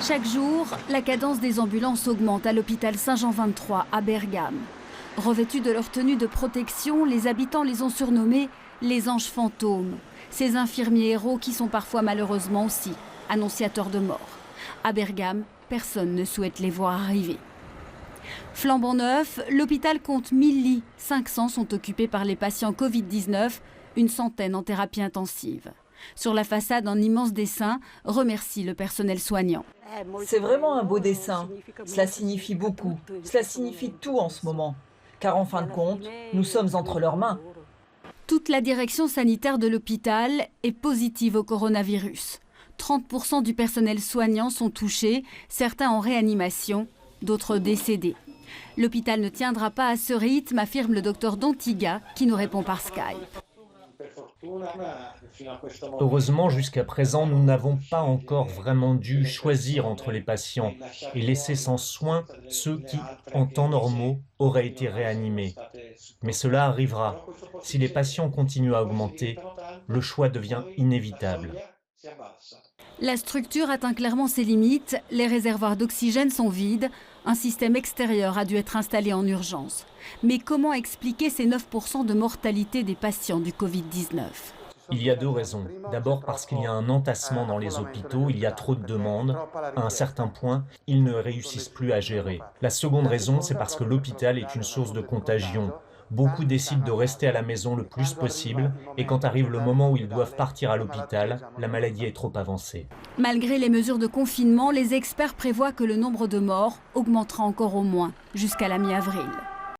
Chaque jour, la cadence des ambulances augmente à l'hôpital Saint-Jean 23 à Bergame. Revêtus de leur tenue de protection, les habitants les ont surnommés les anges fantômes. Ces infirmiers héros qui sont parfois malheureusement aussi annonciateurs de mort. À Bergame, personne ne souhaite les voir arriver. Flambant neuf, l'hôpital compte 1000 lits. 500 sont occupés par les patients Covid-19, une centaine en thérapie intensive. Sur la façade, un immense dessin remercie le personnel soignant. C'est vraiment un beau dessin. Cela signifie beaucoup. Cela signifie tout en ce moment. Car en fin de compte, nous sommes entre leurs mains. Toute la direction sanitaire de l'hôpital est positive au coronavirus. 30% du personnel soignant sont touchés, certains en réanimation, d'autres décédés. L'hôpital ne tiendra pas à ce rythme, affirme le docteur Dontiga, qui nous répond par Skype. Heureusement, jusqu'à présent, nous n'avons pas encore vraiment dû choisir entre les patients et laisser sans soin ceux qui, en temps normaux, auraient été réanimés. Mais cela arrivera. Si les patients continuent à augmenter, le choix devient inévitable. La structure atteint clairement ses limites. Les réservoirs d'oxygène sont vides. Un système extérieur a dû être installé en urgence. Mais comment expliquer ces 9% de mortalité des patients du Covid-19 ? Il y a deux raisons. D'abord parce qu'il y a un entassement dans les hôpitaux, il y a trop de demandes. À un certain point, ils ne réussissent plus à gérer. La seconde raison, c'est parce que l'hôpital est une source de contagion. Beaucoup décident de rester à la maison le plus possible et quand arrive le moment où ils doivent partir à l'hôpital, la maladie est trop avancée. Malgré les mesures de confinement, les experts prévoient que le nombre de morts augmentera encore au moins jusqu'à la mi-avril.